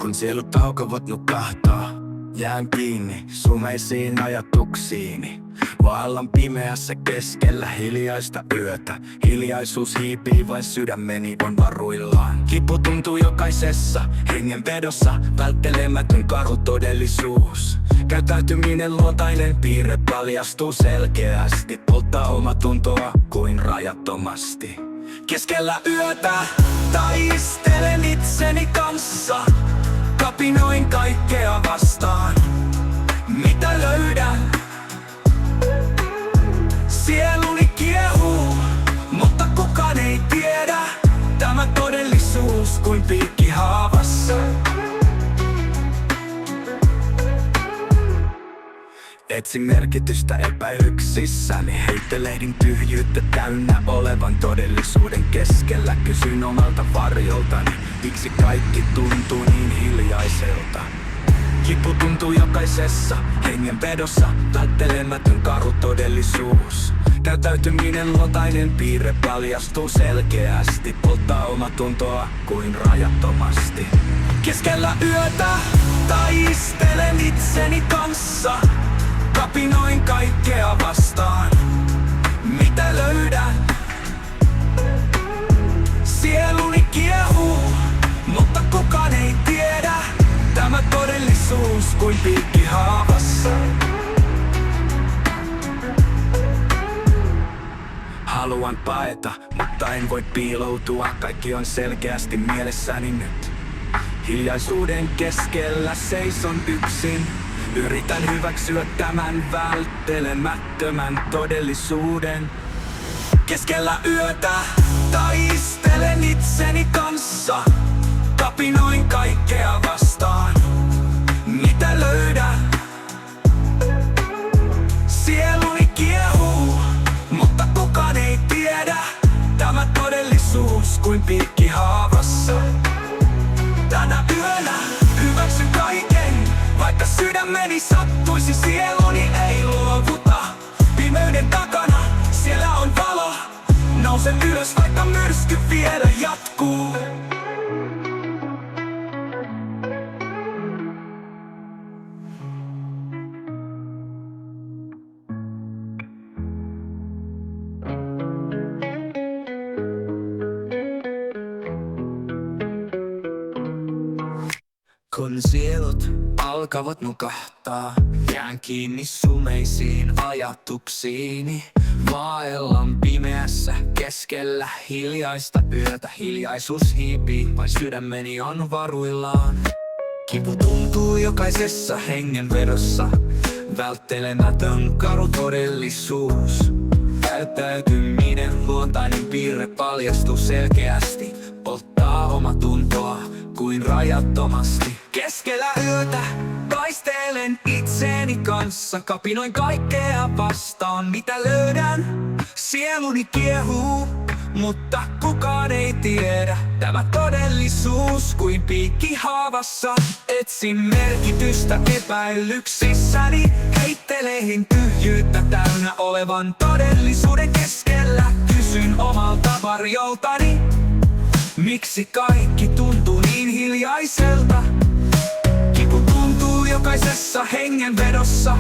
Kun sielut alkavat nukahtaa, jään kiinni sumeisiin ajatuksiini. Vallan pimeässä keskellä hiljaista yötä. Hiljaisuus hiipii, vain sydämeni on varuillaan. Kipu tuntuu jokaisessa hengenvedossa, välttelemätön karu todellisuus. Käyttäytyminen luontainen piirre paljastuu selkeästi. Polttaa omatuntoa kuin rajattomasti. Keskellä yötä taistelen itseni kanssa. Kapinoin kaikkea vastaan, mitä löydän. Sieluni kiehuu, mutta kukaan ei tiedä. Tämä todellisuus kuin piikki haavassa. Etsin merkitystä epäyksissäni. Heittelehdin tyhjyyttä täynnä olevan todellisuuden keskellä. Kysyn omalta varjoltani, miksi kaikki tuntuu niin hiljaiselta. Kipu tuntuu jokaisessa hengenvedossa, välttelemätön karu todellisuus. Käyttäytyminen luontainen piirre paljastuu selkeästi. Polttaa omatuntoa kuin rajattomasti. Keskellä yötä taistelen itseni kanssa. Kapinoin kaikkea vastaan, mitä löydän. Sieluni kiehuu, mutta kukaan ei tiedä. Tämä todellisuus kuin piikki haavassa. Haluan paeta, mutta en voi piiloutua. Kaikki on selkeästi mielessäni nyt. Hiljaisuuden keskellä seison yksin. Yritän hyväksyä tämän välttelemättömän todellisuuden. Keskellä yötä taistelen itseni kanssa. Kapinoin kaikkea vastaan, mitä löydän. Sieluni kiehuu, mutta kukaan ei tiedä. Tämä todellisuus kuin piikki haavassa. Tänä yönä hyväksyn kaiken, vaikka sydämeni sattuisi, sieluni ei luovuta. Pimeyden takana siellä on valo. Nousen ylös, vaikka myrsky vielä jatkuu. Kun sielut alkavat nukahtaa, jään kiinni sumeisiin ajatuksiini. Vaellan pimeässä keskellä hiljaista yötä. Hiljaisuus hiipii, vain sydämeni on varuillaan. Kipu tuntuu jokaisessa hengenvedossa, välttelemätön karu todellisuus. Käyttäytyminen luontainen piirre paljastuu selkeästi. Polttaa omatuntoa kuin rajattomasti. Keskellä yötä taistelen itseni kanssa. Kapinoin kaikkea vastaan, mitä löydän. Sieluni kiehuu, mutta kukaan ei tiedä. Tämä todellisuus kuin piikki haavassa. Etsin merkitystä epäilyksissäni. Heittelehin tyhjyyttä täynnä olevan todellisuuden keskellä. Kysyn omalta varjoltani, miksi kaikki tuntuu niin hiljaiselta. Kipu tuntuu jokaisessa hengenvedossa,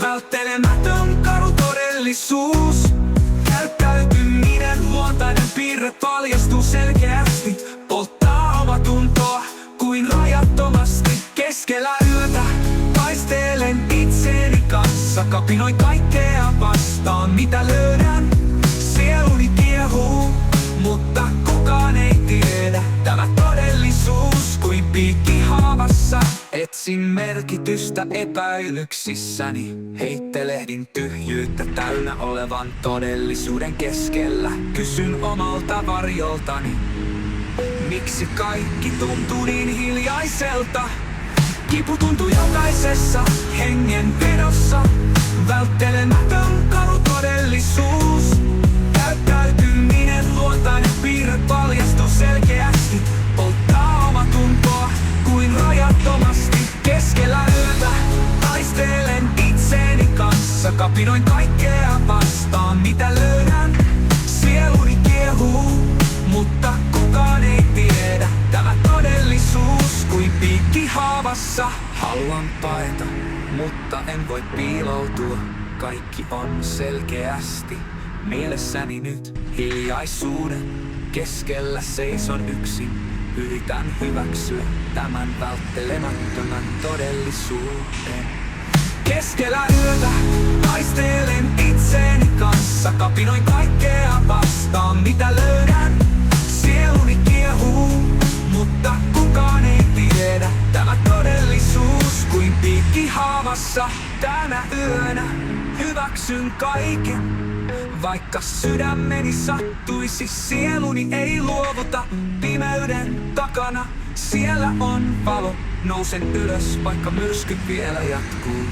välttelemätön karu todellisuus. Käyttäytyminen luontainen piirre paljastuu selkeästi. Polttaa omatuntoa kuin rajattomasti. Keskellä yötä taistelen itseni kanssa. Kapinoin kaikkea vastaan, mitä löydän. Sieluni kiehuu, mutta kukaan ei tiedä. Tämä todellisuus kuin piikki haavassa. Etsin merkitystä epäilyksissäni. Heittelehdin tyhjyyttä täynnä olevan todellisuuden keskellä. Kysyn omalta varjoltani, miksi kaikki tuntuu niin hiljaiselta. Kipu tuntuu jokaisessa hengenvedossa, välttelemätön karu todellisuus. Käyttäytyminen luontainen piirre paljastuu selkeästi. Polttaa omatuntoa kuin rajattomasti. Keskellä yötä taistelen itseni kanssa. Kapinoin kaikkea vastaan, mitä löydän. Sieluni kiehuu, mutta kukaan ei tiedä. Tämä todellisuus kuin piikki haavassa haluan paeta, mutta en voi piiloutua. Kaikki on selkeästi mielessäni nyt. Hiljaisuuden keskellä seison yksin. Yritän hyväksyä tämän välttelemättömän todellisuuden. Keskellä yötä taistelen itseeni kanssa. Kapinoin kaikkea vastaan, mitä löydän. Sieluni kiehuu, mutta kukaan ei tiedä. Tämä todellisuus kuin piikki haavassa. Tänä yönä hyväksyn kaiken. Vaikka sydämeni sattuisi, sieluni ei luovuta. Pimeyden takana siellä on valo. Nousen ylös, vaikka myrsky vielä jatkuu.